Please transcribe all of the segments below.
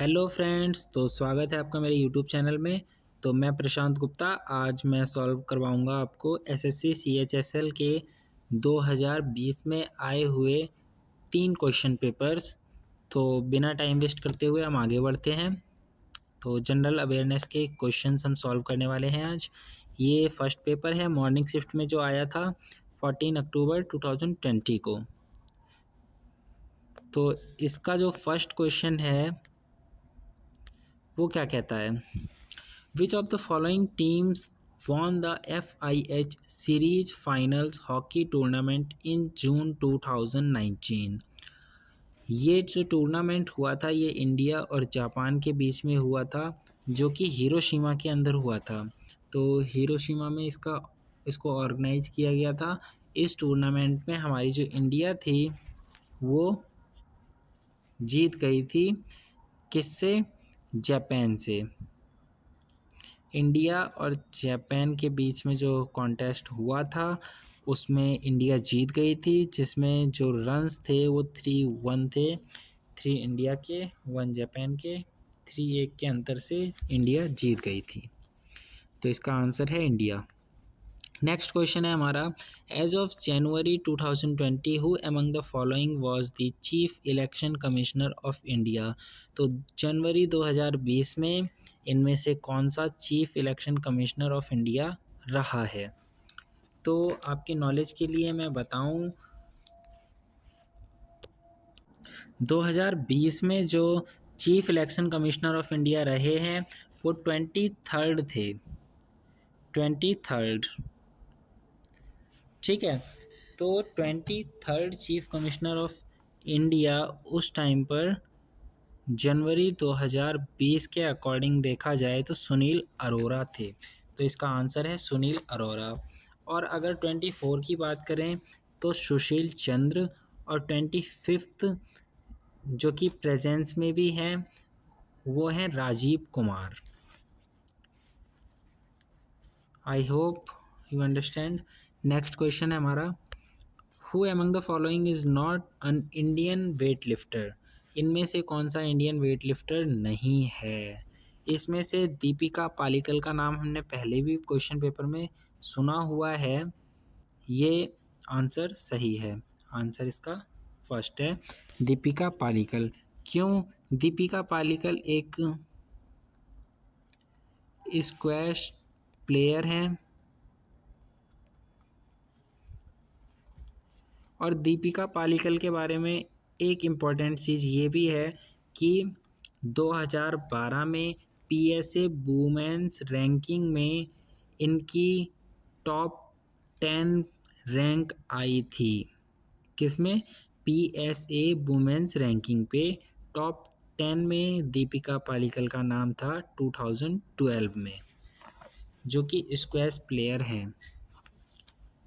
Hello friends, तो स्वागत है आपका मेरे यूट्यूब चैनल में। तो मैं प्रशांत गुप्ता आज मैं सॉल्व करवाऊंगा आपको एसएससी सीएचएसएल के 2020 में आए हुए 3 क्वेश्चन पेपर्स। तो बिना टाइम वेस्ट करते हुए हम आगे बढ़ते हैं। तो जनरल अवेयरनेस के क्वेश्चंस हम सॉल्व करने वाले हैं आज। ये फर्स्ट पेपर है मॉर्निंग शिफ्ट में जो आया था 14 अक्टूबर 2020 को। तो इसका जो फर्स्ट क्वेश्चन है वो क्या कहता है, Which of the following teams won the FIH Series Finals Hockey Tournament in June 2019? ये जो टूर्नामेंट हुआ था ये इंडिया और जापान के बीच में हुआ था, जो कि हिरोशिमा के अंदर हुआ था। तो हिरोशिमा में इसको ऑर्गेनाइज किया गया था। इस टूर्नामेंट में हमारी जो इंडिया थी वो जीत गई थी। किससे? जापान से। इंडिया और जापान के बीच में जो कॉन्टेस्ट हुआ था उसमें इंडिया जीत गई थी, जिसमें जो रन्स थे वो 3-1 थे। 3 इंडिया के 1 जापान के, 3-1 के अंतर से इंडिया जीत गई थी। तो इसका आंसर है इंडिया। नेक्स्ट क्वेश्चन है हमारा, as of January 2020 who among the following was the chief election commissioner of India? तो जनवरी 2020 में इनमें से कौन सा chief election commissioner of India रहा है? तो आपके नॉलेज के लिए मैं बताऊं, 2020 में जो chief election commissioner of India रहे हैं वो 23rd थे। 23rd, ठीक है। तो 23rd chief commissioner of India उस टाइम पर जनवरी 2020 के अकॉर्डिंग देखा जाए तो सुनील अरोड़ा थे। तो इसका आंसर है सुनील अरोड़ा। और अगर 24 की बात करें तो सुशील चंद्र, और 25th जो कि प्रेजेंस में भी हैं वो हैं Rajiv Kumar. I hope you understand. Next question है हमारा, who among the following is not an Indian weight lifter? इनमें से कौन सा इंडियन वेट लिफ्टर नहीं है? इसमें से दीपिका पालिकल का नाम हमने पहले भी क्वेश्चन पेपर में सुना हुआ है। ये आंसर सही है। आंसर इसका फर्स्ट है, दीपिका पालिकल। क्यों? दीपिका पालिकल एक स्क्वैश प्लेयर हैं और दीपिका पालिकल के बारे में एक इम्पॉर्टेंट चीज़ ये भी है कि 2012 में पीएसए वुमेन्स रैंकिंग में इनकी टॉप 10 रैंक आई थी। किसमें? पीएसए वुमेन्स रैंकिंग पे टॉप 10 में दीपिका पालिकल का नाम था 2012 में, जो कि स्क्वैश प्लेयर हैं।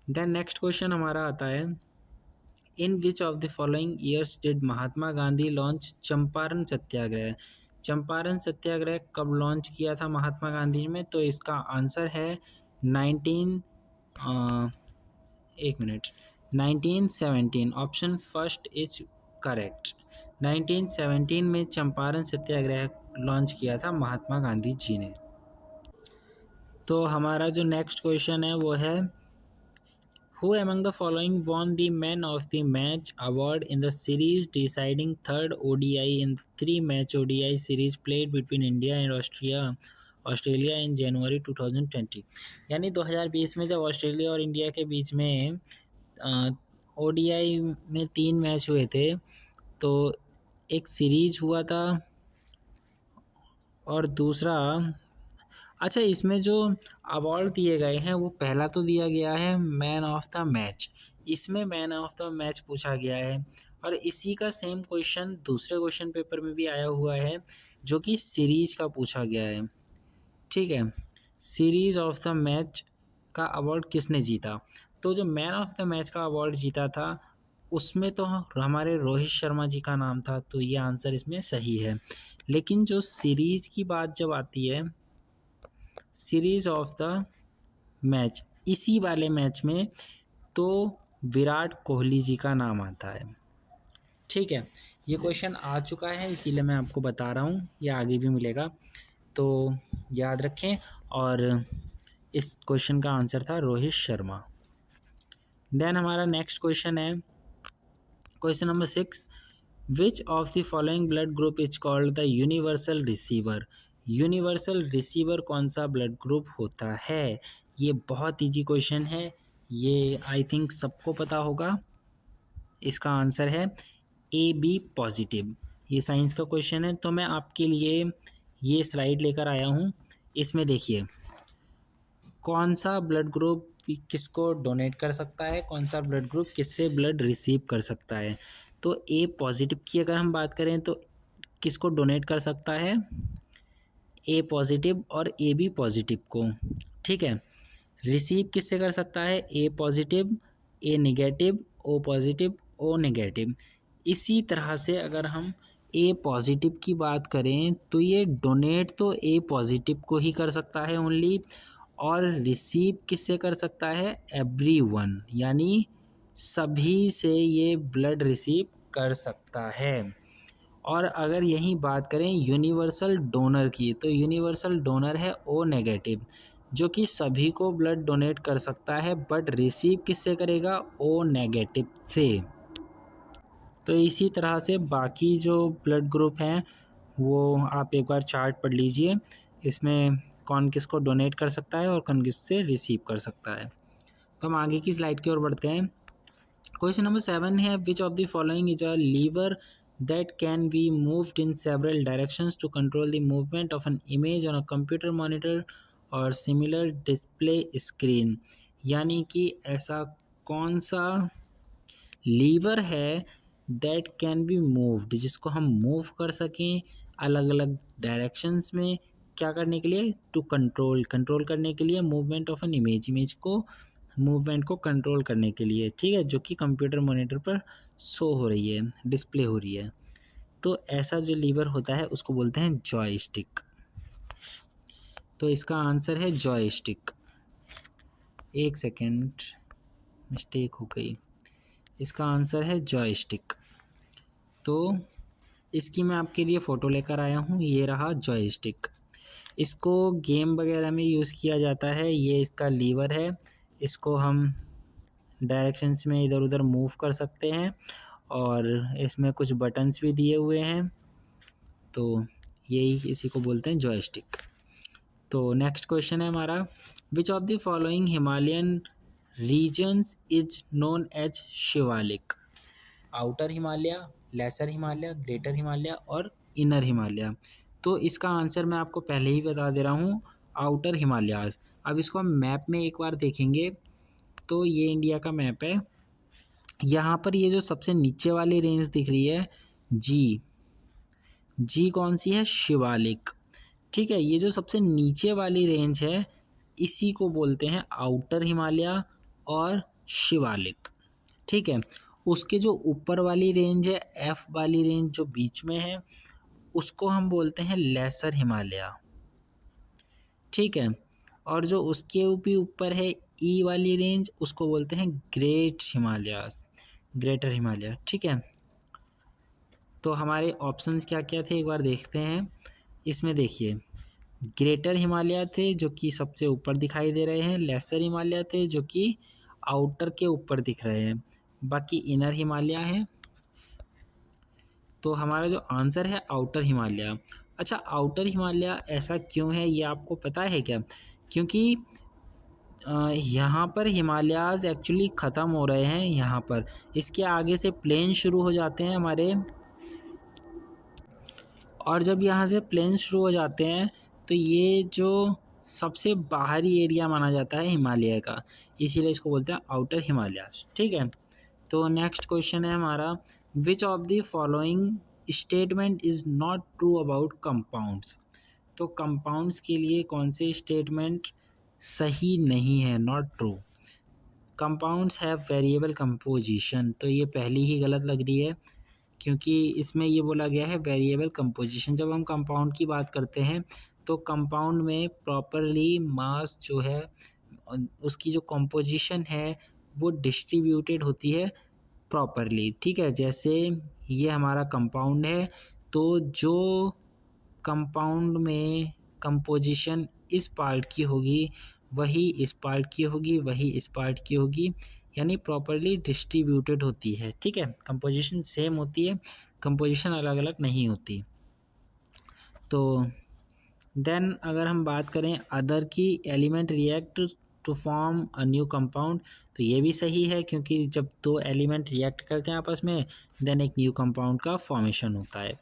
देन नेक्स्ट क्वेश्चन हमारा आता है, in which of the following years did Mahatma Gandhi launch Champaran Satyagraha? Champaran Satyagraha कब लॉन्च किया था महात्मा गांधी में? तो इसका आंसर है 1917। Option first is correct. 1917 में चंपारण सत्याग्रह लॉन्च किया था महात्मा गांधी जी ने। तो हमारा जो नेक्स्ट क्वेश्चन है वो है, Who among the following won the Man of the Match award in the series deciding third ODI in the 3-match ODI series played between India and Australia in January 2020? यानी 2020 में जब Australia और India के बीच में ODI में 3 match हुए थे तो एक सीरीज हुआ था और दूसरा, अच्छा, इसमें जो अवार्ड दिए गए हैं वो पहला तो दिया गया है मैन ऑफ द मैच। इसमें मैन ऑफ द मैच पूछा गया है और इसी का सेम क्वेश्चन दूसरे क्वेश्चन पेपर में भी आया हुआ है जो कि सीरीज का पूछा गया है। ठीक है, सीरीज ऑफ द मैच का अवार्ड किसने जीता? तो जो मैन ऑफ द मैच का अवार्ड जीता था उसमें तो हमारे रोहित शर्मा जी का नाम था, तो ये आंसर इसमें सही है। लेकिन जो सीरीज की बात जब आती है, सीरीज ऑफ द मैच, इसी वाले मैच में तो विराट कोहली जी का नाम आता है। ठीक है, ये क्वेश्चन आ चुका है इसीलिए मैं आपको बता रहा हूँ, ये आगे भी मिलेगा तो याद रखें। और इस क्वेश्चन का आंसर था रोहित शर्मा। देन हमारा नेक्स्ट क्वेश्चन है question number 6, which of the following blood group is called the universal receiver. Universal receiver कौन सा ब्लड ग्रुप होता है? ये बहुत इजी क्वेश्चन है, ये आई थिंक सबको पता होगा। इसका आंसर है ए बी पॉजिटिव। ये साइंस का क्वेश्चन है, तो मैं आपके लिए ये स्लाइड लेकर आया हूँ। इसमें देखिए कौन सा ब्लड ग्रुप किसको डोनेट कर सकता है, कौन सा ब्लड ग्रुप किससे ब्लड रिसीव कर सकता है। तो ए पॉजिटिव की अगर हम बात करें तो किसको डोनेट कर सकता है? ए पॉजिटिव और ए बी पॉजिटिव को। ठीक है, रिसीव किससे कर सकता है? A positive, A negative, O positive, O negative. इसी तरह से अगर हम ए पॉजिटिव की बात करें तो ये डोनेट तो ए पॉजिटिव को ही कर सकता है ओनली, और रिसीव किससे कर सकता है? एवरीवन, यानी सभी से ये ब्लड रिसीव कर सकता है। और अगर यही बात करें यूनिवर्सल डोनर की, तो यूनिवर्सल डोनर है ओ नेगेटिव, जो कि सभी को ब्लड डोनेट कर सकता है, बट रिसीव किससे करेगा? ओ नेगेटिव से। तो इसी तरह से बाकी जो ब्लड ग्रुप हैं वो आप एक बार चार्ट पढ़ लीजिए, इसमें कौन किसको डोनेट कर सकता है और कौन किससे रिसीव कर सकता है। तो हम आगे की स्लाइड की ओर बढ़ते हैं। क्वेश्चन नंबर 7 है, which of the following is a lever that can be moved in several directions to control the movement of an image on a computer monitor or similar display screen। यानी कि ऐसा कौन सा liver है that can be moved, जिसको हम move कर सकें अलग अलग डायरेक्शंस में, क्या करने के लिए? टू कंट्रोल करने के लिए मूवमेंट ऑफ एन इमेज को, मूवमेंट को कंट्रोल करने के लिए। ठीक है, जो कि कंप्यूटर मॉनिटर पर शो हो रही है, डिस्प्ले हो रही है। तो ऐसा जो लीवर होता है उसको बोलते हैं जॉयस्टिक। तो इसका आंसर है जॉयस्टिक। एक सेकेंड, मिस्टेक हो गई, इसका आंसर है जॉयस्टिक। तो इसकी मैं आपके लिए फ़ोटो लेकर आया हूँ, ये रहा जॉयस्टिक। इसको गेम वगैरह में यूज़ किया जाता है। ये इसका लीवर है, इसको हम डायरेक्शंस में इधर उधर मूव कर सकते हैं, और इसमें कुछ बटन्स भी दिए हुए हैं। तो यही इसी को बोलते हैं जॉयस्टिक। तो नेक्स्ट क्वेश्चन है हमारा, which of the following Himalayan regions is known as Shivalik. Outer Himalaya, lesser Himalaya, greater Himalaya और इनर हिमालय। तो इसका आंसर मैं आपको पहले ही बता दे रहा हूँ, आउटर हिमालयाज। अब इसको हम मैप में एक बार देखेंगे तो ये इंडिया का मैप है। यहाँ पर ये जो सबसे नीचे वाली रेंज दिख रही है जी कौन सी है? शिवालिक। ठीक है, ये जो सबसे नीचे वाली रेंज है इसी को बोलते हैं आउटर हिमालय और शिवालिक। ठीक है, उसके जो ऊपर वाली रेंज है, एफ वाली रेंज जो बीच में है, उसको हम बोलते हैं लेसर हिमालय। ठीक है, और जो उसके भी ऊपर है ई वाली रेंज, उसको बोलते हैं ग्रेट हिमालयास, ग्रेटर हिमालय। ठीक है, तो हमारे ऑप्शंस क्या क्या थे एक बार देखते हैं। इसमें देखिए ग्रेटर हिमालय थे जो कि सबसे ऊपर दिखाई दे रहे हैं, लेसर हिमालय थे जो कि आउटर के ऊपर दिख रहे हैं, बाकी इनर हिमालय है। तो हमारा जो आंसर है आउटर हिमालय। अच्छा, आउटर हिमालय ऐसा क्यों है ये आपको पता है क्या? क्योंकि यहाँ पर हिमालयाज़ एक्चुअली ख़त्म हो रहे हैं, यहाँ पर इसके आगे से प्लेन शुरू हो जाते हैं हमारे, और जब यहाँ से प्लेन शुरू हो जाते हैं तो ये जो सबसे बाहरी एरिया माना जाता है हिमालय का, इसीलिए इसको बोलते हैं आउटर हिमालयाज़। ठीक है, तो नेक्स्ट क्वेश्चन है हमारा, which of the following statement is not true about compounds. तो कंपाउंड्स के लिए कौन से स्टेटमेंट सही नहीं है, not true? Compounds have variable composition, तो ये पहली ही गलत लग रही है, क्योंकि इसमें ये बोला गया है वेरिएबल कंपोजिशन। जब हम कंपाउंड की बात करते हैं तो कंपाउंड में प्रॉपरली मास जो है, उसकी जो कंपोजिशन है वो डिस्ट्रीब्यूटेड होती है प्रॉपरली, ठीक है। जैसे ये हमारा कंपाउंड है, तो जो कंपाउंड में कंपोजिशन इस पार्ट की होगी वही इस पार्ट की होगी, वही इस पार्ट की होगी, यानी प्रॉपरली डिस्ट्रीब्यूटेड होती है, ठीक है। कंपोजिशन सेम होती है, कंपोजिशन अलग अलग नहीं होती। तो देन अगर हम बात करें अदर की, element react to form a new compound, तो ये भी सही है, क्योंकि जब दो एलिमेंट रिएक्ट करते हैं आपस में, देन एक न्यू कंपाउंड का फॉर्मेशन होता है।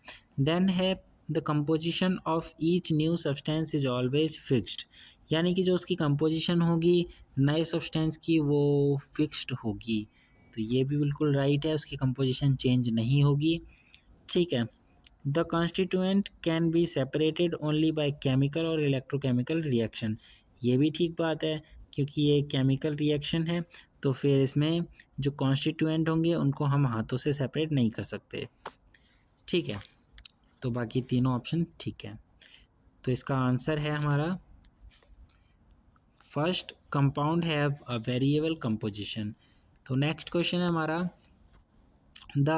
देन है the composition of each new substance is always fixed, यानी कि जो उसकी कंपोजिशन होगी नए सब्सटेंस की वो फिक्स्ड होगी, तो ये भी बिल्कुल राइट है, उसकी कंपोजिशन चेंज नहीं होगी, ठीक है। The constituent can be separated only by chemical और इलेक्ट्रोकेमिकल रिएक्शन, ये भी ठीक बात है, क्योंकि ये केमिकल रिएक्शन है, तो फिर इसमें जो कॉन्स्टिट्यूएंट होंगे उनको हम हाथों से सेपरेट नहीं कर सकते, ठीक है। तो बाकी तीनों ऑप्शन ठीक है। तो इसका आंसर है हमारा first, compound have a variable composition. तो नेक्स्ट क्वेश्चन है हमारा, the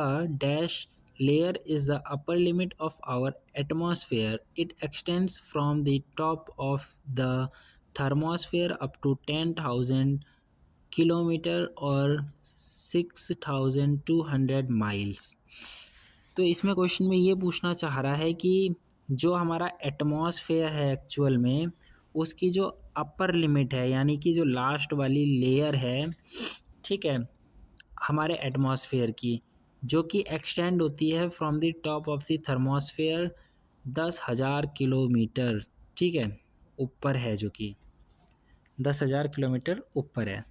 dash layer is the upper limit of our atmosphere. It extends from the top of the thermosphere up to 10,000 kilometre और 6,200 माइल्स। तो इसमें question में ये पूछना चाह रहा है कि जो हमारा एटमॉस्फेयर है एक्चुअल में, उसकी जो अपर लिमिट है, यानी कि जो लास्ट वाली लेयर है, ठीक है, हमारे एटमॉस्फेयर की, जो कि एक्सटेंड होती है from the top of the thermosphere 10,000 kilometre, ठीक है, ऊपर है, जो कि 10,000 किलोमीटर ऊपर है।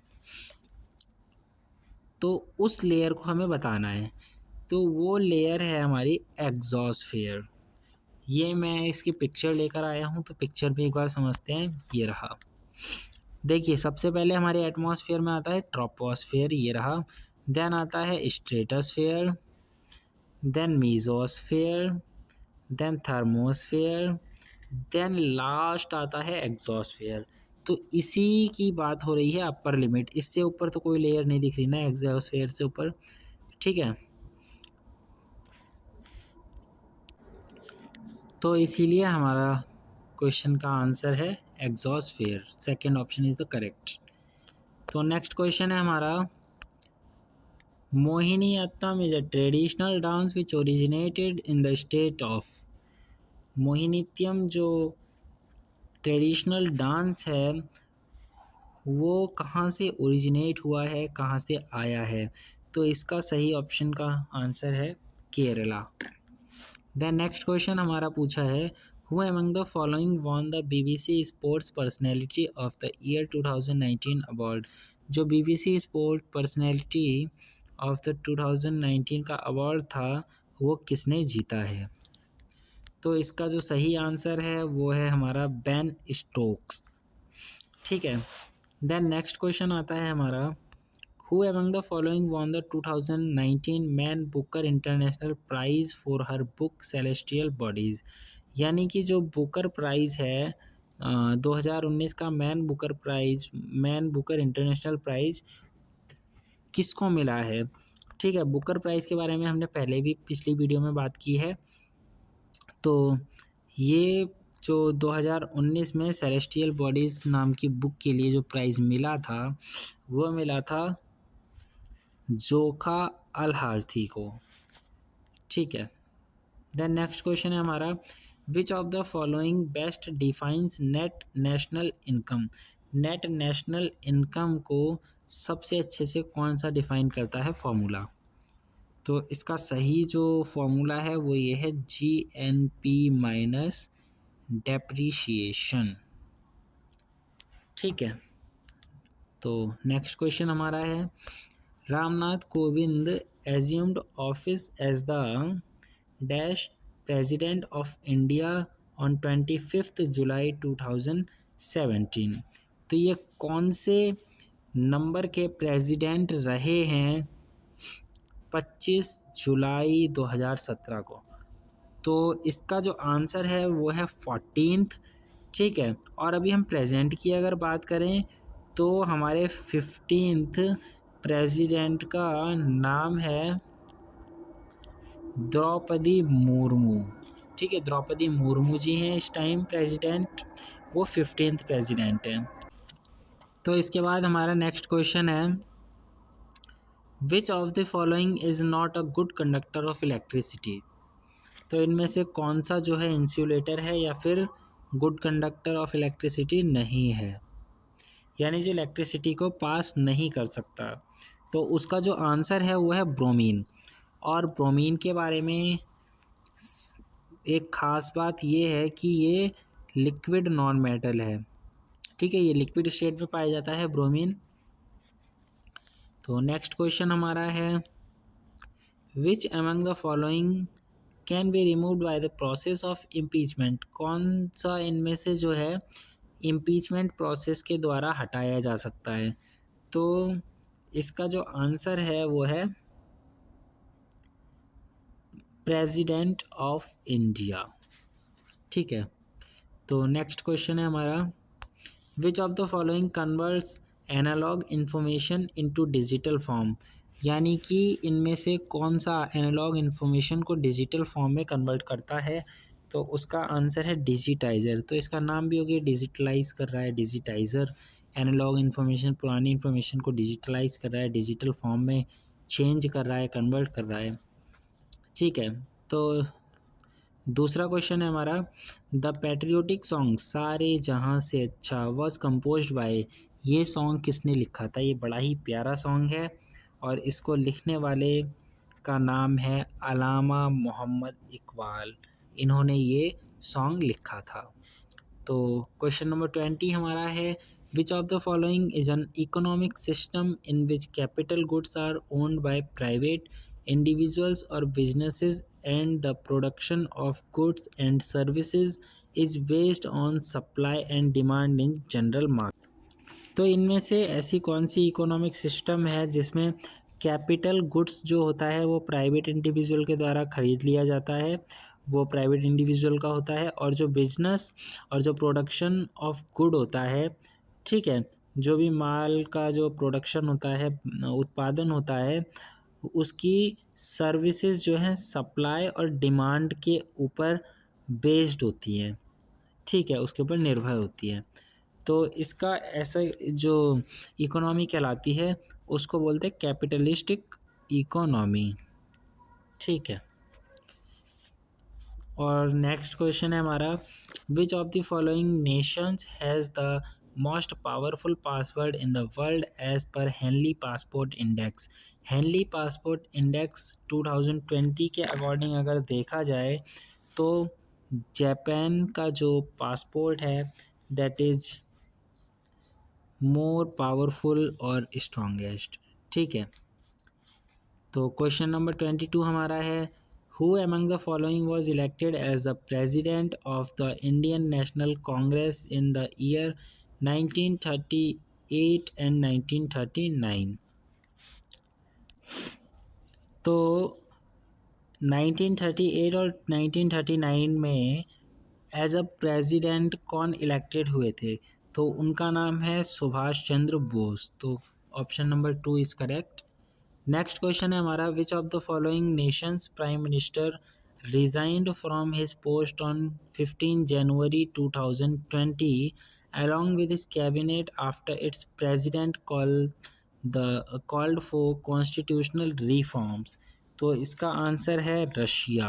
तो उस लेयर को हमें बताना है, तो वो लेयर है हमारी एग्जॉस्फेयर। ये मैं इसकी पिक्चर लेकर आया हूँ, तो पिक्चर भी एक बार समझते हैं। ये रहा, देखिए सबसे पहले हमारे एटमॉस्फेयर में आता है ट्रोपोस्फेयर, ये रहा। देन आता है stratosphere, then mesosphere, then thermosphere, then last आता है एग्जॉस्फेयर। तो इसी की बात हो रही है अपर लिमिट, इससे ऊपर तो कोई लेयर नहीं दिख रही ना एग्जॉस्फेयर से ऊपर, ठीक है। तो इसीलिए हमारा क्वेश्चन का आंसर है exosphere, second option is the correct. तो नेक्स्ट क्वेश्चन है हमारा, Mohiniyattam is a traditional dance which originated in the state of. Mohiniyattam जो ट्रेडिशनल डांस है वो कहाँ से ओरिजिनेट हुआ है, कहाँ से आया है, तो इसका सही ऑप्शन का आंसर है केरला। देन नेक्स्ट क्वेश्चन हमारा पूछा है, who among the following won the BBC sports personality of the year 2019 award. जो BBC sport personality of the 2019 का अवार्ड था वो किसने जीता है, तो इसका जो सही आंसर है वो है हमारा बेन स्टोक्स, ठीक है। देन नेक्स्ट क्वेश्चन आता है हमारा, who among the following won the 2019 man Booker international prize for her book celestial bodies, यानी कि जो बुकर प्राइज़ है 2019 का मैन बुकर इंटरनेशनल प्राइज़ किसको मिला है, ठीक है। बुकर प्राइज़ के बारे में हमने पहले भी पिछली वीडियो में बात की है। तो ये जो 2019 में सेलेस्टियल बॉडीज़ नाम की बुक के लिए जो प्राइज़ मिला था वो मिला था जोखा अल-हार्थी को, ठीक है। देन नेक्स्ट क्वेश्चन है हमारा, which of the following best defines net national income. Net national income को सबसे अच्छे से कौन सा डिफाइन करता है फॉर्मूला, तो इसका सही जो फॉर्मूला है वो ये है GNP माइनस डेप्रीशिएशन, ठीक है। तो नेक्स्ट क्वेश्चन हमारा है, Ramnath Kovind assumed office as the dash president of India on 25 July 2017। तो ये कौन से नंबर के प्रेसिडेंट रहे हैं 25 जुलाई 2017 को, तो इसका जो आंसर है वो है 14th, ठीक है। और अभी हम प्रेजेंट की अगर बात करें तो हमारे 15th प्रेसिडेंट का नाम है द्रौपदी मुर्मू। ठीक है, द्रौपदी मुर्मू जी हैं इस टाइम प्रेसिडेंट, वो 15th प्रेसिडेंट हैं। तो इसके बाद हमारा नेक्स्ट क्वेश्चन है, which of the following is not a good conductor of electricity. तो इनमें से कौन सा जो है इंसुलेटर है या फिर गुड कंडक्टर ऑफ इलेक्ट्रिसिटी नहीं है, यानी जो इलेक्ट्रिसिटी को पास नहीं कर सकता। तो उसका जो आंसर है वो है ब्रोमीन। और ब्रोमीन के बारे में एक ख़ास बात ये है कि ये लिक्विड नॉन मेटल है। ठीक है, ये लिक्विड स्टेट में पाया जाता है ब्रोमीन। तो नेक्स्ट क्वेश्चन हमारा है, which among the following can be removed by the process of impeachment. कौन सा इनमें से जो है इम्पीचमेंट प्रोसेस के द्वारा हटाया जा सकता है। तो इसका जो आंसर है वो है प्रेसिडेंट ऑफ इंडिया। ठीक है, तो नेक्स्ट क्वेश्चन है हमारा, which of the following converts analog information into digital form. यानी कि इनमें से कौन सा एनालॉग इन्फॉर्मेशन को डिजिटल फॉर्म में कन्वर्ट करता है। तो उसका आंसर है डिजिटाइज़र। तो इसका नाम भी हो गया, डिजिटलाइज कर रहा है, डिजिटाइज़र। एनालॉग इन्फॉर्मेशन, पुरानी इन्फॉर्मेशन को डिजिटलाइज कर रहा है, डिजिटल फॉर्म में चेंज कर रहा है, कन्वर्ट कर रहा है। ठीक है, तो दूसरा क्वेश्चन है हमारा, द पैट्रियोटिक सॉन्ग सारे जहाँ से अच्छा वॉज कंपोज्ड बाय। ये सॉन्ग किसने लिखा था। ये बड़ा ही प्यारा सॉन्ग है और इसको लिखने वाले का नाम है अलामा मोहम्मद इकबाल। इन्होंने ये सॉन्ग लिखा था। तो क्वेश्चन नंबर 20 हमारा है, which of the following is an economic system in which capital goods are owned by private individuals or businesses and the production of goods and services is based on supply and demand in general market। तो इनमें से ऐसी कौन सी economic system है जिसमें capital goods जो होता है वो प्राइवेट इंडिविजुअल के द्वारा खरीद लिया जाता है, वो प्राइवेट इंडिविजुअल का होता है, और जो बिजनेस और जो प्रोडक्शन ऑफ गुड होता है, ठीक है, जो भी माल का जो प्रोडक्शन होता है, उत्पादन होता है, उसकी सर्विसेज जो हैं सप्लाई और डिमांड के ऊपर बेस्ड होती हैं। ठीक है, उसके ऊपर निर्भर होती है। तो इसका ऐसा जो इकोनॉमी कहलाती है उसको बोलते हैं कैपिटलिस्टिक इकोनॉमी। ठीक है, और नेक्स्ट क्वेश्चन है हमारा, which of the following nations has the most powerful password in the world as per Henley passport index. Henley passport index 2020 के अकॉर्डिंग अगर देखा जाए तो जापान का जो पासपोर्ट है दैट इज़ मोर पावरफुल और स्ट्रॉन्गेस्ट। ठीक है, तो क्वेश्चन नंबर 22 हमारा है, who among the following was elected as the president of the Indian National Congress in the year 1938 and 1939। तो 1938 और 1939 में एज अ प्रेसिडेंट कौन इलेक्टेड हुए थे। तो उनका नाम है सुभाष चंद्र बोस। तो option number 2 is correct. Next question है हमारा, which of the following nations prime minister resigned from his post on 15 January 2020 along with his cabinet after its president called for constitutional reforms। तो इसका आंसर है Russia.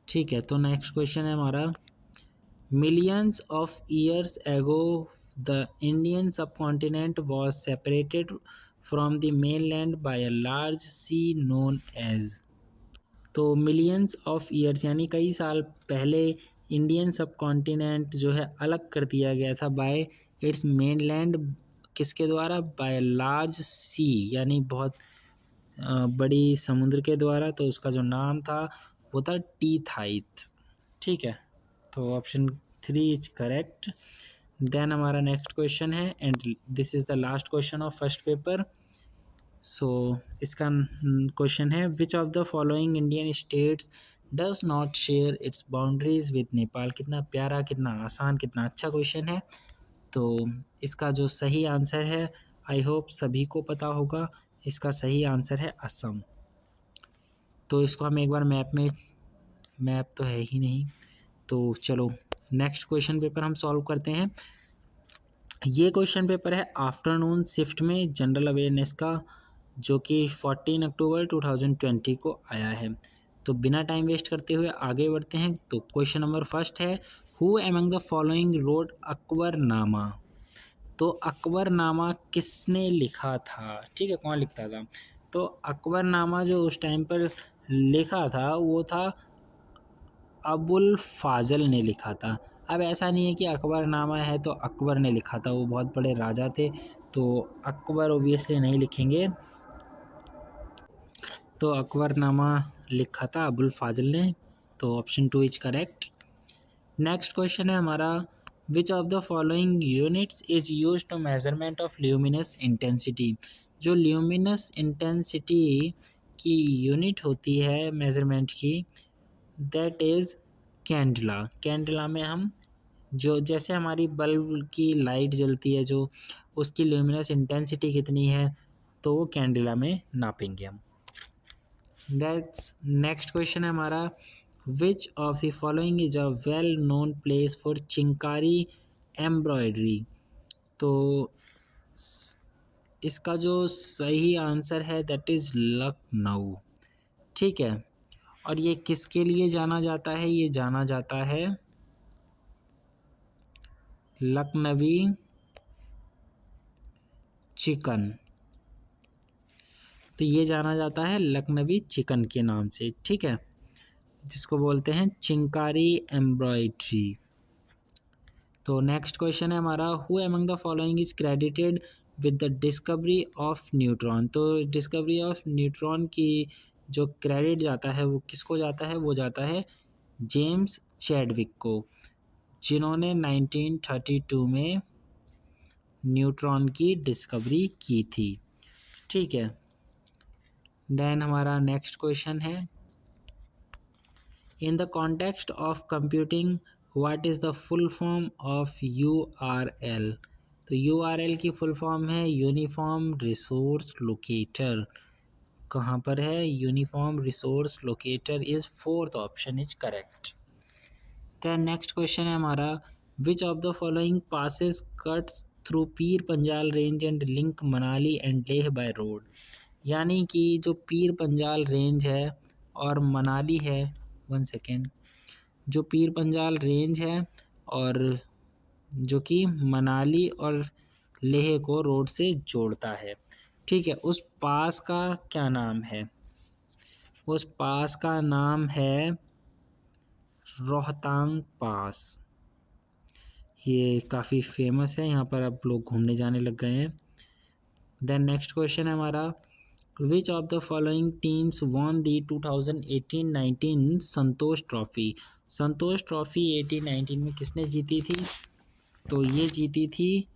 ठीक है, तो next question है हमारा, millions of years ago the Indian subcontinent was separated from the mainland by a large sea known as. तो millions of years यानी कई साल पहले इंडियन सबकॉन्टिनेंट जो है अलग कर दिया गया था बाय इट्स मेनलैंड, किसके द्वारा, बाय लार्ज सी यानी बहुत बड़ी समुद्र के द्वारा। तो उसका जो नाम था वो था टीथाइट्स। ठीक है, तो ऑप्शन 3 इज करेक्ट। देन हमारा नेक्स्ट क्वेश्चन है and this is the last question of first paper. So इसका क्वेश्चन है, which of the following Indian states does not share its boundaries with Nepal. कितना प्यारा, कितना आसान, कितना अच्छा क्वेश्चन है। तो इसका जो सही आंसर है आई होप सभी को पता होगा। इसका सही आंसर है असम। तो इसको हम एक बार मैप तो है ही नहीं, तो चलो नेक्स्ट क्वेश्चन पेपर हम सॉल्व करते हैं। ये क्वेश्चन पेपर है आफ्टरनून शिफ्ट में जनरल अवेयरनेस का, जो कि 14 अक्टूबर 2020 को आया है। तो बिना टाइम वेस्ट करते हुए आगे बढ़ते हैं। तो क्वेश्चन नंबर फर्स्ट है, who among the following road Akbarnama. तो अकबरनामा किसने लिखा था, ठीक है, कौन लिखता था। तो अकबरनामा जो उस टाइम पर लिखा था वो था अबुल फाजल ने लिखा था। अब ऐसा नहीं है कि अकबरनामा है तो अकबर ने लिखा था, वो बहुत बड़े राजा थे, तो अकबर ओबियसली नहीं लिखेंगे। तो अकबरनामा लिखा था अबुल फाजल ने, तो option 2 is correct. Next question है हमारा, which of the following units is use to measurement of luminous intensity. जो ल्यूमिनस इंटेंसिटी की यूनिट होती है मेजरमेंट की, दैट इज़ कैंडला। कैंडला में हम जो जैसे हमारी बल्ब की लाइट जलती है, जो उसकी ल्यूमिनस इंटेंसिटी कितनी है, तो वो कैंडला में नापेंगे हम। दैट्स नेक्स्ट क्वेश्चन है हमारा, which of the following is a well known place for chikankari embroidery. तो इसका जो सही आंसर है दैट इज़ लखनऊ, ठीक है। और ये किसके लिए जाना जाता है, ये जाना जाता है लखनवी चिकन। तो ये जाना जाता है लखनवी चिकन के नाम से, ठीक है, जिसको बोलते हैं चिंकारी एम्ब्रॉयडरी। तो नेक्स्ट क्वेश्चन है हमारा, who among the following is credited with the discovery of neutron. तो डिस्कवरी ऑफ न्यूट्रॉन की जो क्रेडिट जाता है वो किसको जाता है, वो जाता है जेम्स चैडविक को, जिन्होंने 1932 में न्यूट्रॉन की डिस्कवरी की थी, ठीक है। देन हमारा नेक्स्ट क्वेश्चन है, in the context of computing what is the full form of URL। तो URL की फुल फॉर्म है यूनिफॉर्म रिसोर्स लोकेटर। कहाँ पर है, uniform resource locator is fourth option is correct. Then next question है हमारा, which of the following passes cuts through Pir Panjal range and link Manali and Leh by road. यानी कि जो पीर पंजाल रेंज है और मनाली है, वन सेकेंड, जो पीर पंजाल रेंज है और जो कि मनाली और लेह को रोड से जोड़ता है, ठीक है, उस पास का क्या नाम है, उस पास का नाम है रोहतांग पास। ये काफ़ी फेमस है, यहाँ पर अब लोग घूमने जाने लग गए हैं। देन नेक्स्ट क्वेश्चन है हमारा, which of the following teams won the 2018-19 Santosh trophy. Santosh trophy 18-19 में किसने जीती थी, तो ये जीती थी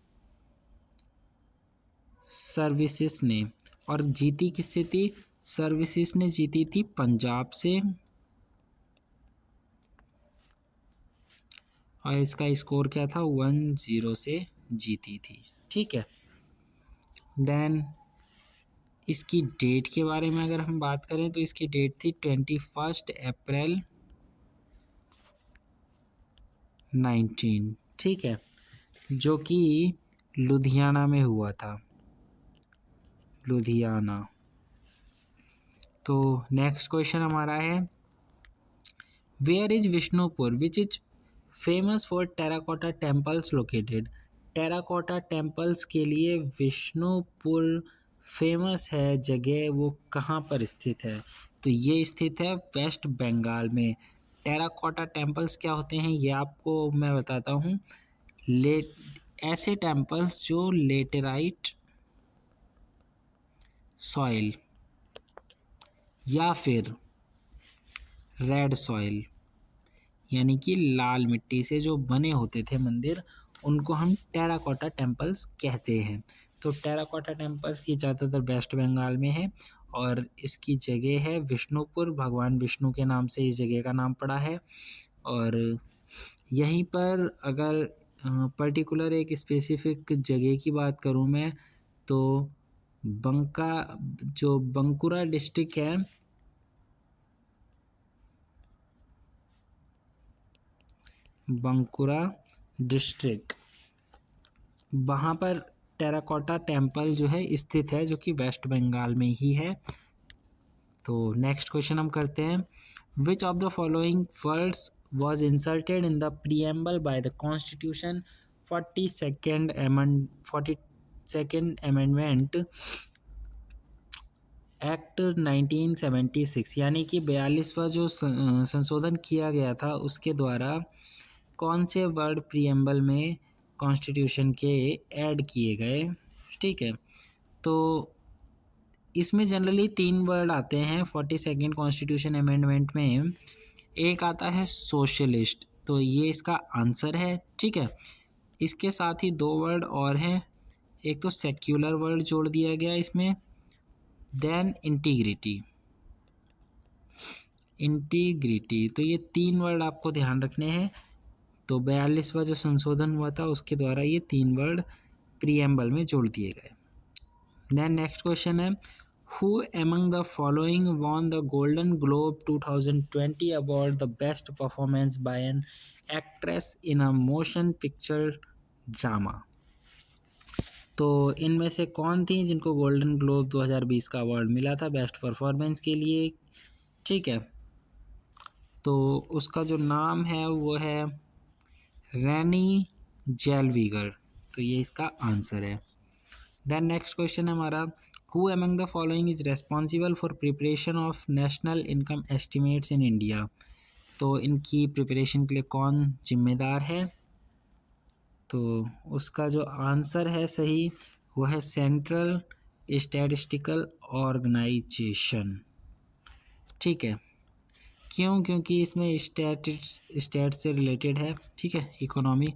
सर्विसेज ने। और जीती किससे थी, सर्विसेज ने जीती थी पंजाब से, और इसका स्कोर क्या था, 1-0 से जीती थी, ठीक है। देन इसकी डेट के बारे में अगर हम बात करें तो इसकी डेट थी 21 अप्रैल 19, ठीक है, जो कि लुधियाना में हुआ था, लुधियाना। तो नेक्स्ट क्वेश्चन हमारा है, where is Vishnupur which is famous for terracotta temples located. Terracotta temples के लिए विष्णुपुर फेमस है जगह, वो कहाँ पर स्थित है, तो ये स्थित है वेस्ट बंगाल में। टेराकोटा टेम्पल्स क्या होते हैं ये आपको मैं बताता हूँ। ऐसे टेम्पल्स जो लेटेराइट सॉइल या फिर रेड सॉइल यानी कि लाल मिट्टी से जो बने होते थे मंदिर, उनको हम टेराकोटा टेम्पल्स कहते हैं। तो टेराकोटा टेम्पल्स ये ज़्यादातर वेस्ट बंगाल में है और इसकी जगह है विष्णुपुर, भगवान विष्णु के नाम से इस जगह का नाम पड़ा है। और यहीं पर अगर पर्टिकुलर एक स्पेसिफिक जगह की बात करूँ मैं, तो जो बंकुरा डिस्ट्रिक्ट है, बंकुरा डिस्ट्रिक्ट, वहाँ पर टेराकोटा टेम्पल जो है स्थित है, जो कि वेस्ट बंगाल में ही है। तो नेक्स्ट क्वेश्चन हम करते हैं, विच of the following words was inserted in the preamble by the constitution 42nd amendment act 1976, यानी कि 42वां जो संशोधन किया गया था उसके द्वारा कौन से वर्ड प्रीएम्बल में कॉन्स्टिट्यूशन के ऐड किए गए। ठीक है, तो इसमें जनरली 3 वर्ड आते हैं 42nd कॉन्स्टिट्यूशन अमेंडमेंट में। एक आता है सोशलिस्ट, तो ये इसका आंसर है। ठीक है, इसके साथ ही 2 वर्ड और हैं, एक तो सेक्युलर वर्ड जोड़ दिया गया इसमें, देन इंटीग्रिटी। तो ये 3 वर्ड आपको ध्यान रखने हैं। तो 42वां जो संशोधन हुआ था उसके द्वारा ये 3 वर्ड प्रीएम्बल में जोड़ दिए गए। देन नेक्स्ट क्वेश्चन है, who among the following won the golden globe 2020 award the best performance by an actress in a motion picture drama. तो इनमें से कौन थी जिनको गोल्डन ग्लोब 2020 का अवार्ड मिला था बेस्ट परफॉर्मेंस के लिए। ठीक है, तो उसका जो नाम है वो है रेनी जेलवीगर, तो ये इसका आंसर है। देन नेक्स्ट क्वेश्चन है हमारा, who among the following is responsible for preparation of national income estimates in India. तो इनकी प्रिपरेशन के लिए कौन जिम्मेदार है। तो उसका जो आंसर है सही वो है सेंट्रल स्टैटिस्टिकल ऑर्गेनाइजेशन। ठीक है, क्यों, क्योंकि इसमें स्टेट से रिलेटेड है। ठीक है, इकोनॉमी।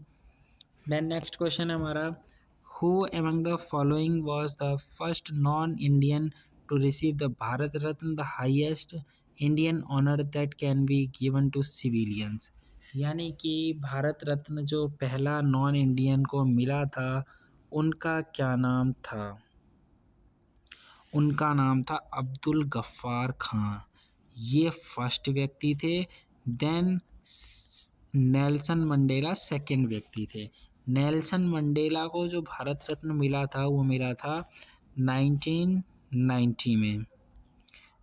देन नेक्स्ट क्वेश्चन है हमारा, who among the following was the first non Indian to receive the Bharat Ratna, the highest Indian honour that can be given to civilians. यानी कि भारत रत्न जो पहला नॉन इंडियन को मिला था उनका क्या नाम था। उनका नाम था अब्दुल गफ्फार खान, ये फर्स्ट व्यक्ति थे। देन नेल्सन मंडेला सेकंड व्यक्ति थे। नेल्सन मंडेला को जो भारत रत्न मिला था वो मिला था 1990 में,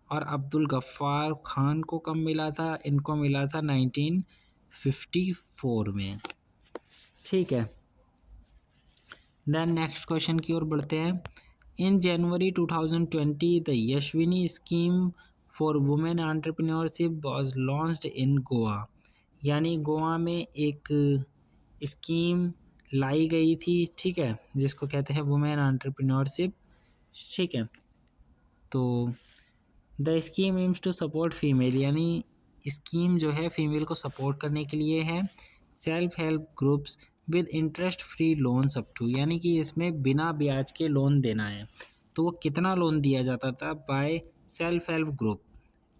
और अब्दुल गफ्फार खान को कब मिला था, इनको मिला था 1954 में। ठीक है, देन नेक्स्ट क्वेश्चन की ओर बढ़ते हैं। In January 2020 the Yashaswini scheme for women entrepreneurship was launched in Goa. यानी गोवा में एक स्कीम लाई गई थी, ठीक है, जिसको कहते हैं वुमेन एंटरप्रेन्योरशिप। ठीक है, तो the scheme aims to support female, यानी स्कीम जो है फीमेल को सपोर्ट करने के लिए है। Self help groups with interest free loans up to, यानी कि इसमें बिना ब्याज के लोन देना है। तो वो कितना लोन दिया जाता था, बाय सेल्फ हेल्प ग्रुप।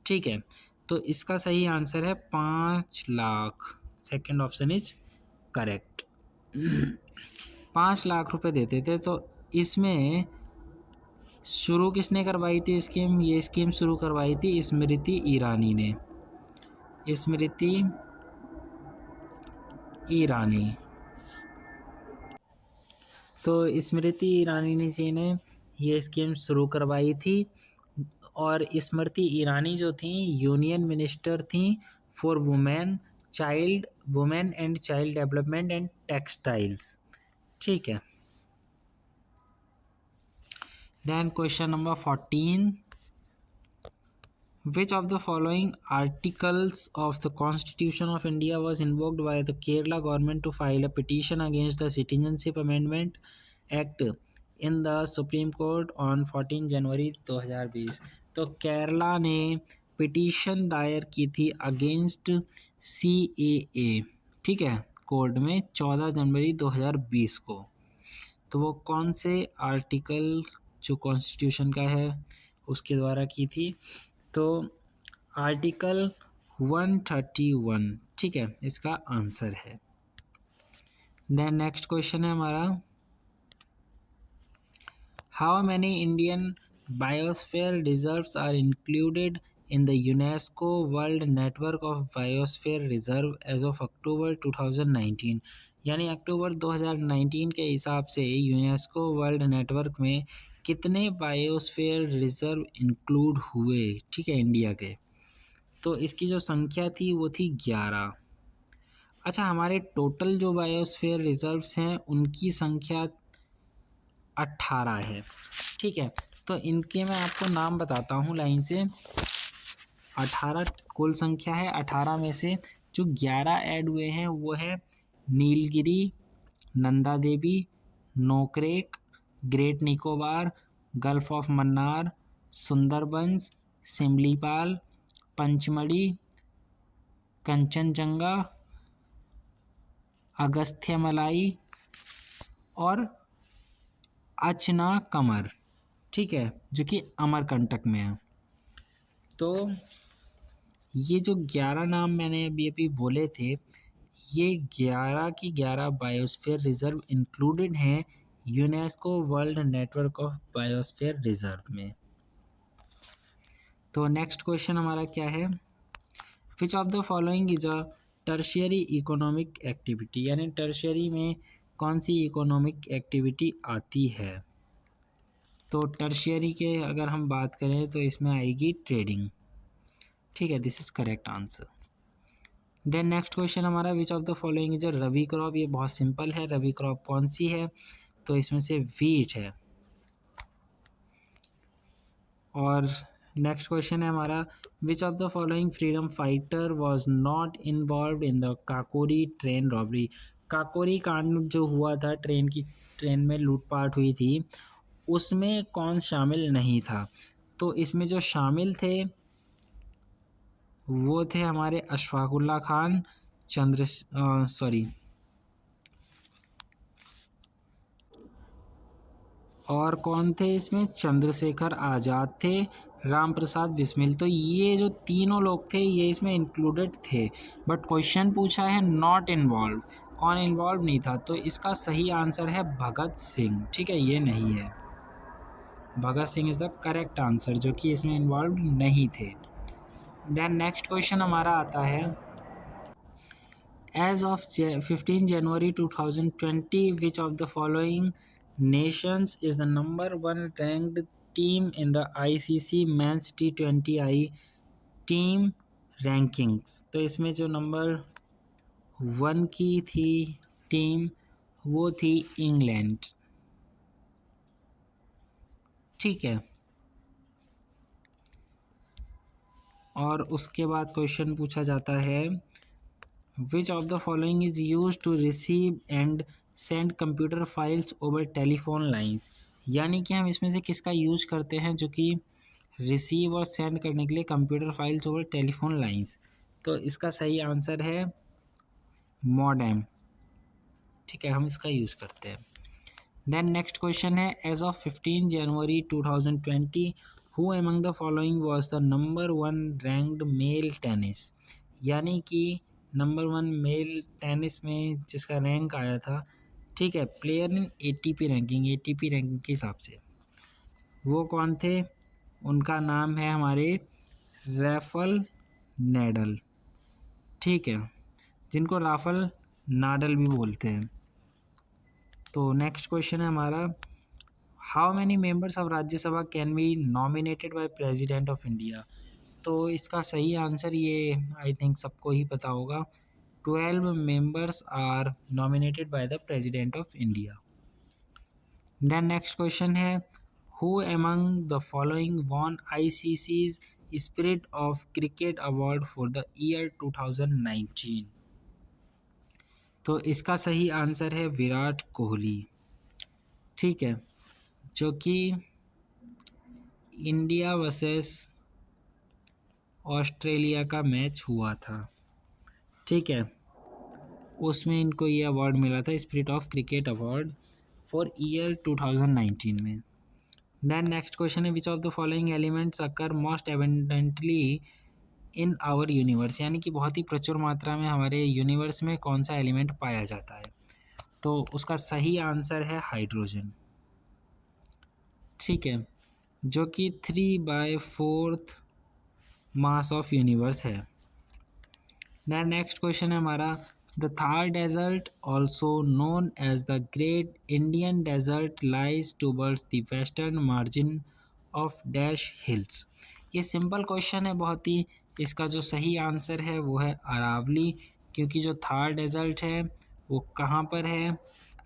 ठीक है, तो इसका सही आंसर है 5 lakh. Second option is correct. 5 lakh रुपए देते थे। तो इसमें शुरू किसने करवाई थी स्कीम, ये स्कीम शुरू करवाई थी स्मृति ईरानी ने। स्मृति ईरानी, तो स्मृति ईरानी जी ने ये स्कीम शुरू करवाई थी। और स्मृति ईरानी जो थी यूनियन मिनिस्टर थी for women and child development and textiles. ठीक है, then question number 14, which of the following articles of the Constitution of India was invoked by the Kerala government to file a petition against the Citizenship Amendment Act in the Supreme Court on 14 जनवरी 2020। तो केरला ने petition दायर की थी against CAA, ठीक है, court में 14 जनवरी 2020 को। तो वो कौन से आर्टिकल जो कॉन्स्टिट्यूशन का है उसके द्वारा की थी। तो आर्टिकल 131, ठीक है, इसका आंसर है। देन नेक्स्ट क्वेश्चन है हमारा, how many Indian biosphere reserves are included in the UNESCO World Network of Biosphere Reserve as of October 2019। यानी अक्टूबर 2019 के हिसाब से यूनेस्को वर्ल्ड नेटवर्क में कितने बायोस्फीयर रिजर्व इंक्लूड हुए, ठीक है, इंडिया के। तो इसकी जो संख्या थी वो थी 11। अच्छा, हमारे टोटल जो बायोस्फीयर रिजर्व्स हैं उनकी संख्या 18 है, ठीक है। तो इनके मैं आपको नाम बताता हूँ लाइन से। 18 कुल संख्या है। 18 में से जो 11 ऐड हुए हैं वो है Nilgiri, Nanda Devi, Nokrek, Great Nicobar, Gulf of Mannar, Sundarbans, Simlipal, Pachmarhi, Kanchenjunga, Agasthyamalai और अचनाकमर, ठीक है, जो कि अमरकंटक में है। तो ये जो 11 नाम मैंने अभी बोले थे, ये 11 की 11 बायोस्फीयर रिजर्व इंक्लूडेड हैं UNESCO world network of biosphere reserve में। तो नेक्स्ट क्वेश्चन हमारा क्या है, which of the following is a tertiary economic activity, यानी टर्शियरी में कौन सी इकोनॉमिक एक्टिविटी आती है। तो टर्शियरी के अगर हम बात करें तो इसमें आएगी ट्रेडिंग, ठीक है, this is correct answer. Then next question हमारा, which of the following is a rabi crop, ये बहुत सिंपल है, रबी क्रॉप कौन सी है, तो इसमें से वीट है। और नेक्स्ट क्वेश्चन है हमारा, which of the following freedom fighter was not involved in the Kakori train robbery, Kakori कांड जो हुआ था, ट्रेन में लूटपाट हुई थी, उसमें कौन शामिल नहीं था। तो इसमें जो शामिल थे वो थे हमारे अशफाकुल्ला खान, और कौन थे इसमें, चंद्रशेखर आज़ाद थे, राम प्रसाद बिस्मिल। तो ये जो तीनों लोग थे ये इसमें इंक्लूडेड थे, बट क्वेश्चन पूछा है नॉट इन्वॉल्व, कौन इन्वॉल्व नहीं था। तो इसका सही आंसर है भगत सिंह, ठीक है, ये नहीं है, Bhagat Singh is the correct answer, जो कि इसमें इन्वॉल्व नहीं थे। देन नेक्स्ट क्वेश्चन हमारा आता है, as of 15 January 2020 which of the following nations is the number 1 ranked team in the ICC Men's T20I team rankings। तो इसमें जो नंबर 1 की थी टीम वो थी इंग्लैंड, ठीक है। और उसके बाद क्वेश्चन पूछा जाता है, which of the following is use to receive and send computer files over telephone lines, यानी कि हम इसमें से किसका यूज करते हैं जो कि रिसीव और सेंड करने के लिए computer files over telephone lines. तो इसका सही आंसर है मॉडेम, ठीक है, हम इसका यूज़ करते हैं। देन नेक्स्ट क्वेश्चन है, as of 15 January 2020 who among the following was the number 1 ranked male tennis, यानी कि नंबर 1 मेल टेनिस में जिसका रैंक आया था, ठीक है, प्लेयर इन एटीपी रैंकिंग के हिसाब से, वो कौन थे, उनका नाम है हमारे राफेल नाडाल, ठीक है, जिनको राफेल नाडाल भी बोलते हैं। तो नेक्स्ट क्वेश्चन है हमारा, how many members of Rajya Sabha can be nominated by president of India. तो इसका सही आंसर ये आई थिंक सबको ही पता होगा, 12 members are nominated by the president of India. Then next question है, who among the following won ICC's spirit of cricket award for the year 2019। तो इसका सही आंसर है विराट कोहली, ठीक है, जो कि इंडिया वर्सेस ऑस्ट्रेलिया का मैच हुआ था, ठीक है, उसमें इनको ये अवार्ड मिला था, spirit of cricket award for year 2019 में। देन नेक्स्ट क्वेश्चन है, which of the following elements occur most abundantly in our universe, यानी कि बहुत ही प्रचुर मात्रा में हमारे यूनिवर्स में कौन सा एलिमेंट पाया जाता है। तो उसका सही आंसर है हाइड्रोजन, ठीक है, जो कि 3/4 मास ऑफ यूनिवर्स है। दैन नेक्स्ट क्वेश्चन है हमारा, the Thar desert also known as the great Indian desert lies towards the western margin of dash hills. ये सिंपल क्वेश्चन है बहुत ही। इसका जो सही आंसर है वो है अरावली, क्योंकि जो थार डेजर्ट है वो कहाँ पर है,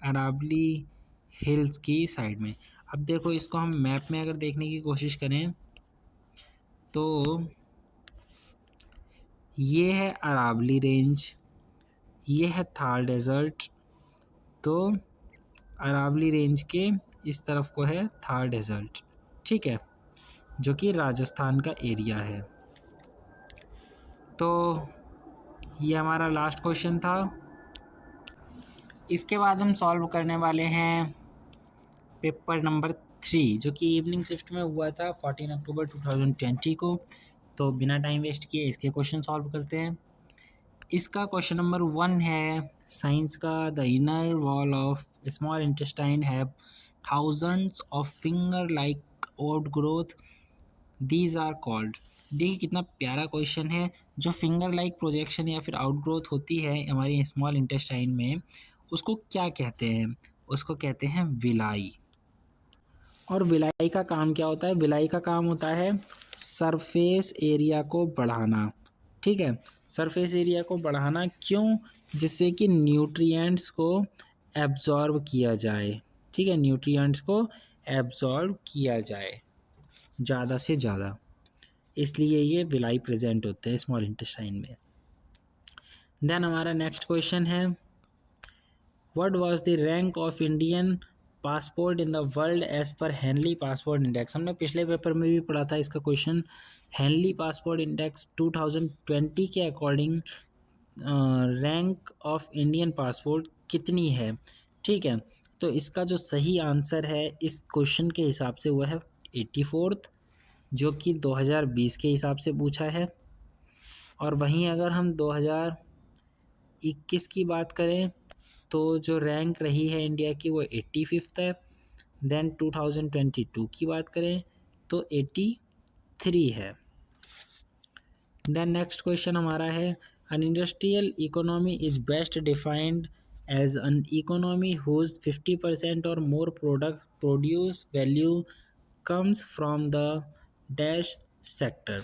अरावली हिल्स की साइड में। अब देखो, इसको हम मैप में अगर देखने की कोशिश करें तो ये है अरावली रेंज, ये है थार डेजर्ट। तो अरावली रेंज के इस तरफ को है थार डेजर्ट, ठीक है, जो कि राजस्थान का एरिया है। तो ये हमारा लास्ट क्वेश्चन था। इसके बाद हम सॉल्व करने वाले हैं पेपर नंबर 3, जो कि इवनिंग शिफ्ट में हुआ था 14 अक्टूबर 2020 को। तो बिना टाइम वेस्ट किए इसके क्वेश्चन सॉल्व करते हैं। इसका क्वेश्चन नंबर 1 है साइंस का, the inner wall of small intestine have thousands of finger like outgrowth, these are called. देखिए कितना प्यारा क्वेश्चन है। जो फिंगर लाइक प्रोजेक्शन या फिर आउट ग्रोथ होती है हमारी स्मॉल इंटेस्टाइन में, उसको क्या कहते हैं? उसको कहते हैं विलाई। और विलाई का काम क्या होता है? विलाई का काम होता है सरफेस एरिया को बढ़ाना, ठीक है, सरफेस एरिया को बढ़ाना। क्यों? जिससे कि न्यूट्रिएंट्स को एब्जॉर्ब किया जाए, ठीक है, न्यूट्रिएंट्स को एब्जॉर्ब किया जाए ज़्यादा से ज़्यादा, इसलिए ये विलाई प्रेजेंट होते हैं स्मॉल इंटेस्टाइन में। देन हमारा नेक्स्ट क्वेश्चन है, what was the rank of Indian passport in the world as per Henley passport index. हमने पिछले पेपर में भी पढ़ा था इसका क्वेश्चन। हेनली पासपोर्ट इंडेक्स 2020 के according rank of Indian passport कितनी है, ठीक है। तो इसका जो सही आंसर है इस क्वेश्चन के हिसाब से हुआ है 84th, जो कि 2020 के हिसाब से पूछा है। और वहीं अगर हम 2021 की बात करें तो जो रैंक रही है इंडिया की वो 85th है। देन 2022 की बात करें तो 83 है। देन नेक्स्ट क्वेश्चन हमारा है, an industrial economy is best defined as an economy whose 50% or more produce value comes from the dash sector.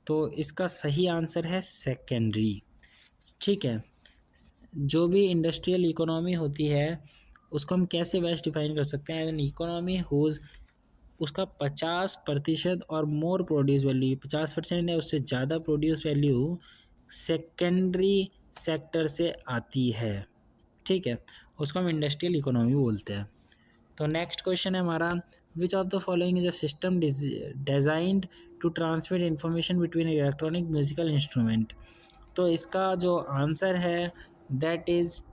तो इसका सही आंसर है सेकेंडरी, ठीक है। जो भी इंडस्ट्रियल इकोनॉमी होती है उसको हम कैसे बेस्ट डिफाइन कर सकते हैं? एन इकोनॉमी हुज, उसका 50% और मोर प्रोड्यूस वैल्यू, 50% है उससे ज़्यादा प्रोड्यूस वैल्यू सेकेंडरी सेक्टर से आती है, ठीक है, उसको हम इंडस्ट्रियल इकोनॉमी बोलते हैं। तो नेक्स्ट क्वेश्चन है हमारा, which of the following is a system designed to transmit information between electronic musical instrument. तो इसका जो आंसर है दैट इज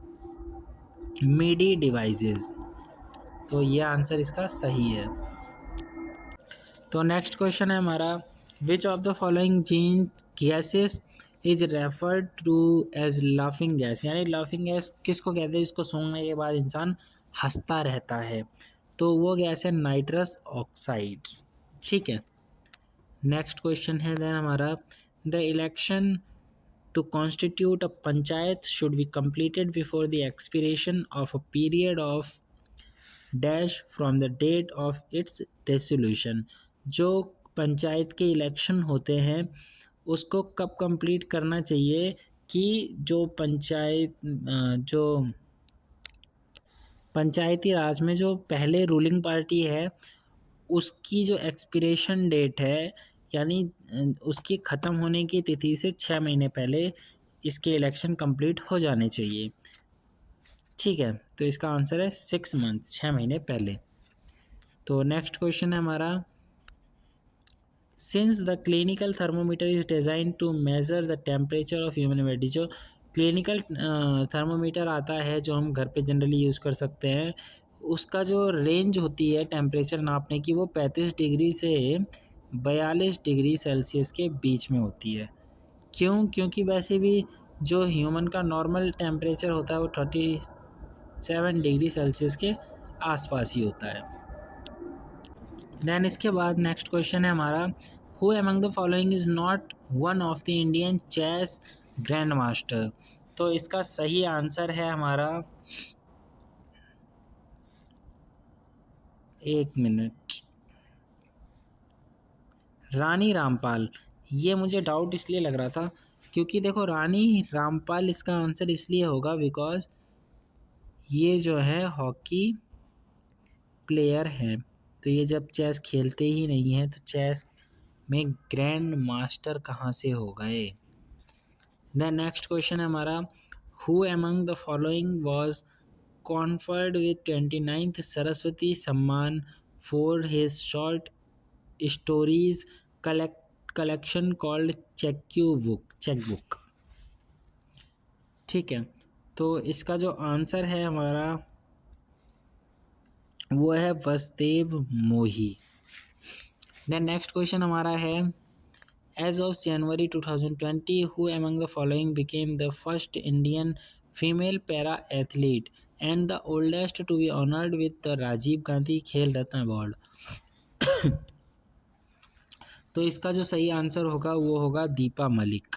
मीडी डिवाइसेस। तो ये आंसर इसका सही है। तो नेक्स्ट क्वेश्चन है हमारा, विच ऑफ द फॉलोइंग जीन gases is referred to as laughing gas. यानी लाफिंग गैस किसको कहते हैं? इसको सूंघने के बाद इंसान हंसता रहता है, तो वो गैस है नाइट्रस ऑक्साइड, ठीक है। नेक्स्ट क्वेश्चन है देन हमारा, the election to constitute a panchayat should be completed before the expiration of a period of dash from the date of its dissolution. जो पंचायत के इलेक्शन होते हैं उसको कब कंप्लीट करना चाहिए कि जो पंचायती राज में जो पहले रूलिंग पार्टी है उसकी जो एक्सपिरेशन डेट है, यानी उसकी ख़त्म होने की तिथि से 6 महीने पहले इसके इलेक्शन कंप्लीट हो जाने चाहिए, ठीक है। तो इसका आंसर है 6 मंथ, 6 महीने पहले। तो नेक्स्ट क्वेश्चन है हमारा, since the clinical thermometer is design to measure the temperature of human body. जो क्लिनिकल थर्मोमीटर आता है जो हम घर पे जनरली यूज़ कर सकते हैं, उसका जो रेंज होती है टेम्परेचर नापने की वो 35 डिग्री से 42 डिग्री सेल्सियस के बीच में होती है। क्यों? क्योंकि वैसे भी जो ह्यूमन का नॉर्मल टेम्परेचर होता है वो 37 डिग्री सेल्सियस के आसपास ही होता है। देन इसके बाद नेक्स्ट क्वेश्चन है हमारा, who among the following is not one of the Indian chess grand master. तो इसका सही आंसर है हमारा, एक मिनट, रानी रामपाल। ये मुझे डाउट इसलिए लग रहा था क्योंकि देखो रानी रामपाल इसका आंसर इसलिए होगा बिकॉज ये जो है हॉकी प्लेयर हैं, तो ये जब चेस खेलते ही नहीं हैं तो चेस में ग्रैंड मास्टर कहाँ से हो गए। द नेक्स्ट क्वेश्चन है हमारा, who among the following was conferred with 29th Saraswati Samman for his short stories collection called Chequebook. ठीक है, तो इसका जो आंसर है हमारा वो है वसुदेव मोही। देन नेक्स्ट क्वेश्चन हमारा है, as of January 2020 who among the following became the first Indian female para athlete and the oldest to be honoured with the Rajiv Gandhi Khel Ratna award. तो इसका जो सही आंसर होगा वो होगा दीपा मलिक।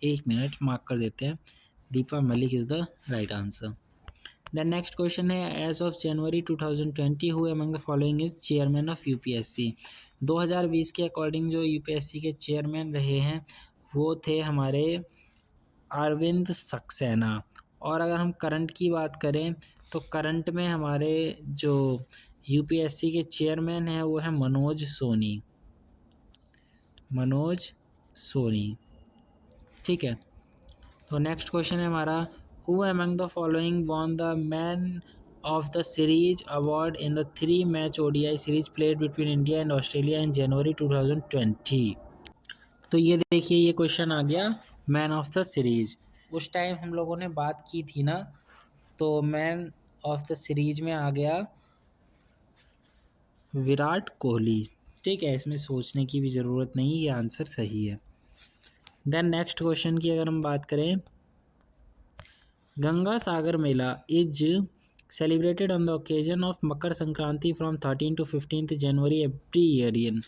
एक मिनट मार्क कर देते हैं, Deepa Malik is the right answer. The next question है, as of January 2020 who among the following is chairman of UPSC. 2020 के अकॉर्डिंग जो यूपीएससी के चेयरमैन रहे हैं वो थे हमारे अरविंद सक्सेना। और अगर हम करंट की बात करें तो करंट में हमारे जो यूपीएससी के चेयरमैन हैं वो है मनोज सोनी। ठीक है, तो नेक्स्ट क्वेश्चन है हमारा, who among the following won the man of the series award in the three match ODI series played between India and Australia in January 2020। तो ये देखिए ये क्वेश्चन आ गया मैन ऑफ द सीरीज। उस टाइम हम लोगों ने बात की थी ना, तो मैन ऑफ द सीरीज में आ गया विराट कोहली। ठीक है, इसमें सोचने की भी ज़रूरत नहीं, ये आंसर सही है। देन नेक्स्ट क्वेश्चन की अगर हम बात करें, Ganga Sagar Mela is celebrated on the occasion of Makar Sankranti from 13 to 15 January every year.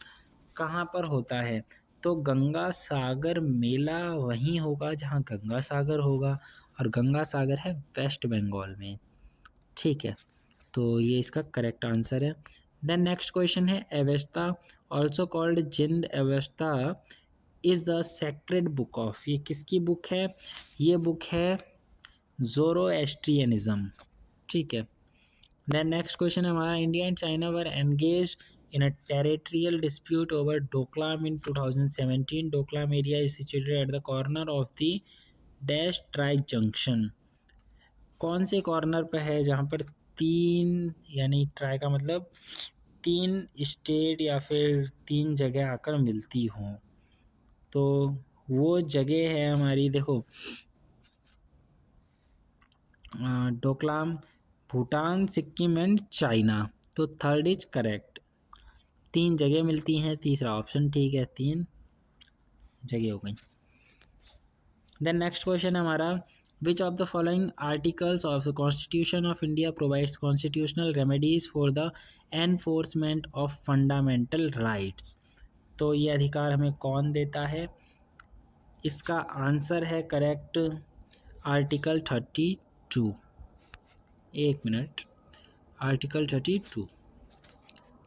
कहाँ पर होता है? तो गंगा सागर मेला वहीं होगा जहाँ गंगा सागर होगा, और गंगा सागर है वेस्ट बंगाल में। ठीक है, तो ये इसका करेक्ट आंसर है। देन नेक्स्ट क्वेश्चन है, Avesta also called Zend Avesta is the sacred book of. ये किसकी बुक है? ये बुक है ज़ोरोएस्ट्रियनिज्म। ठीक है, देन नेक्स्ट क्वेश्चन है हमारा, India and China were engage in a territorial dispute over Doklam in 2017। Doklam area is situated at the corner of the dash tri junction. कौन से कॉर्नर पे है जहाँ पर तीन, यानी ट्राई का मतलब तीन स्टेट या फिर तीन जगह आकर मिलती हों? तो वो जगह है हमारी, देखो डोकलाम, भूटान, सिक्किम एंड चाइना। तो थर्ड इज करेक्ट, तीन जगह मिलती हैं, तीसरा ऑप्शन ठीक है, तीन जगह हो गई। देन नेक्स्ट क्वेश्चन है हमारा, which of the following articles of the constitution of India provides constitutional remedies for the enforcement of fundamental rights. तो ये अधिकार हमें कौन देता है? इसका आंसर है करेक्ट आर्टिकल 32। एक मिनट, आर्टिकल 32।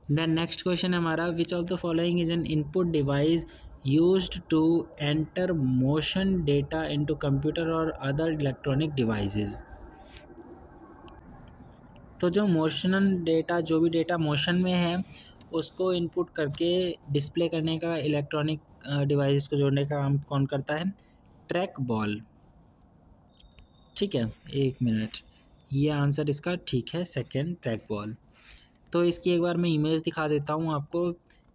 देन नेक्स्ट क्वेश्चन है हमारा, which of the following is an input device used to enter motion data into computer और अदर इलेक्ट्रॉनिक डिवाइसेस। तो जो मोशन डेटा, जो भी डेटा मोशन में है उसको इनपुट करके डिस्प्ले करने का, इलेक्ट्रॉनिक डिवाइस को जोड़ने का काम कौन करता है? Track ball. ठीक है, एक मिनट, ये आंसर इसका ठीक है, सेकेंड ट्रैक बॉल। तो इसकी एक बार मैं इमेज दिखा देता हूँ आपको।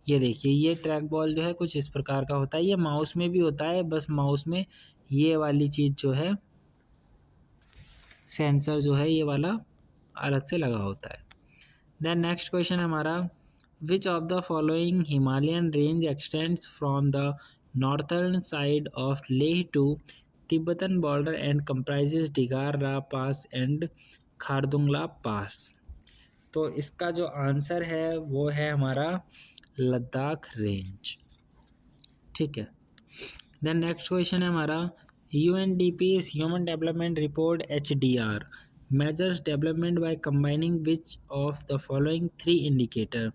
ये देखिए, ये ट्रैक बॉल जो है कुछ इस प्रकार का होता है। ये माउस में भी होता है, बस माउस में ये वाली चीज़ जो है, सेंसर जो है ये वाला अलग से लगा होता है। देन नेक्स्ट क्वेश्चन है हमारा, which of the following Himalayan range extends from the northern side of Leh to Tibetan border and comprises Digar La pass and Khardungla पास। तो इसका जो आंसर है वो है हमारा लद्दाख रेंज। ठीक है। देन नेक्स्ट क्वेश्चन है हमारा UNDP human development report HDR measures development by combining which of the following 3 indicator.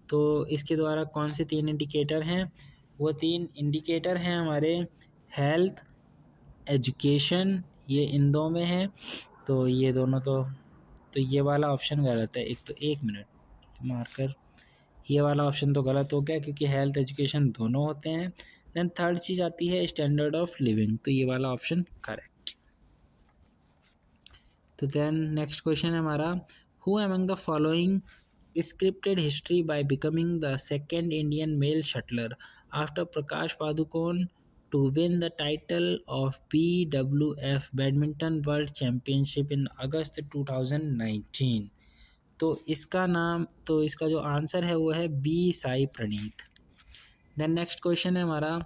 तो इसके द्वारा कौन से 3 इंडिकेटर हैं? वो 3 इंडिकेटर हैं हमारे हेल्थ, एजुकेशन, ये इन दो में है। तो ये दोनों तो ये वाला ऑप्शन गलत है। एक मिनट मार्कर, ये वाला ऑप्शन तो गलत हो गया क्योंकि हेल्थ एजुकेशन दोनों होते हैं। देन थर्ड चीज़ आती है स्टैंडर्ड ऑफ लिविंग, तो ये वाला ऑप्शन करेक्ट। तो देन नेक्स्ट क्वेश्चन है हमारा who among the following scripted history by becoming the second Indian male shuttler after Prakash Padukone to win the title of BWF badminton world championship in August 2019। तो इसका जो answer है वो है B Sai Praneeth. Then next question है हमारा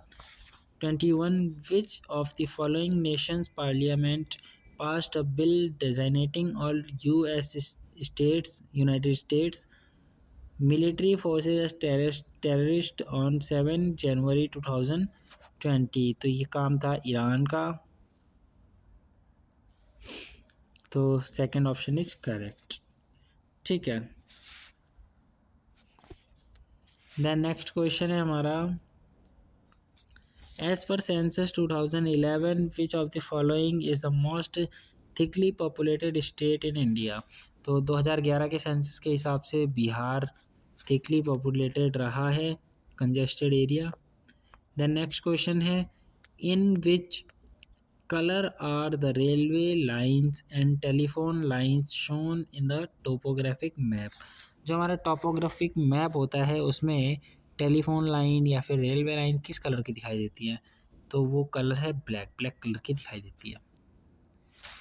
21 which of the following nations parliament passed a bill designating all United States military forces as terrorist on 7 जनवरी 2020। तो ये काम था ईरान का। तो सेकंड ऑप्शन इज करेक्ट। ठीक है। देन नेक्स्ट क्वेश्चन है हमारा as per census 2011 which of the following is the most thickly populated state in India. तो 2011 के सेंसस के हिसाब से बिहार थिकली पॉपुलेटेड रहा है, congested area. Then next question है in which colour are the railway lines and telephone lines shown in the topographic map. जो हमारा टोपोग्राफिक मैप होता है उसमें टेलीफोन लाइन या फिर रेलवे लाइन किस कलर की दिखाई देती है? तो वो कलर है ब्लैक कलर की दिखाई देती है।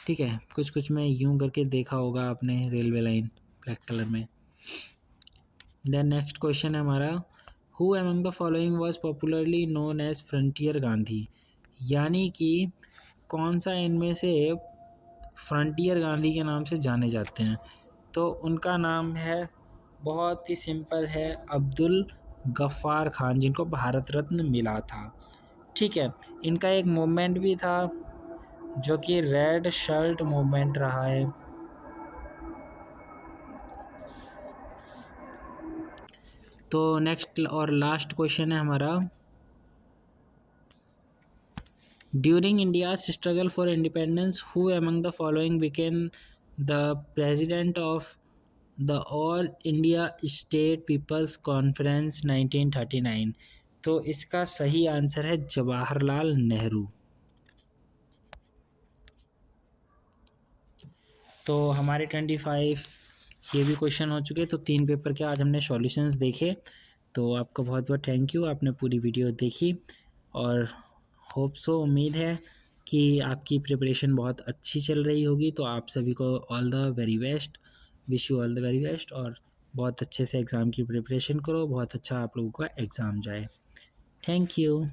ठीक है, कुछ कुछ में यूं करके देखा होगा आपने रेलवे लाइन ब्लैक कलर में। देन नेक्स्ट क्वेश्चन है हमारा who among the following was popularly known as frontier Gandhi. यानी कि कौन सा इनमें से फ्रंटियर गांधी के नाम से जाने जाते हैं? तो उनका नाम है, बहुत ही सिंपल है, अब्दुल गफ्फार खान, जिनको भारत रत्न मिला था। ठीक है। इनका एक मूवमेंट भी था जो कि रेड शर्ट मूवमेंट रहा है। तो नेक्स्ट और लास्ट क्वेश्चन है हमारा during India's struggle for independence who among the following became the president of the all India state people's conference 1939। तो इसका सही आंसर है जवाहरलाल नेहरू। तो हमारे 25 ये भी क्वेश्चन हो चुके। तो 3 पेपर के आज हमने सॉल्यूशंस देखे। तो आपका बहुत बहुत थैंक यू, आपने पूरी वीडियो देखी और होप सो, उम्मीद है कि आपकी प्रिपरेशन बहुत अच्छी चल रही होगी। तो आप सभी को all the very best, wish you all the very best और बहुत अच्छे से एग्ज़ाम की प्रिपरेशन करो, बहुत अच्छा आप लोगों का एग्ज़ाम जाए। Thank you.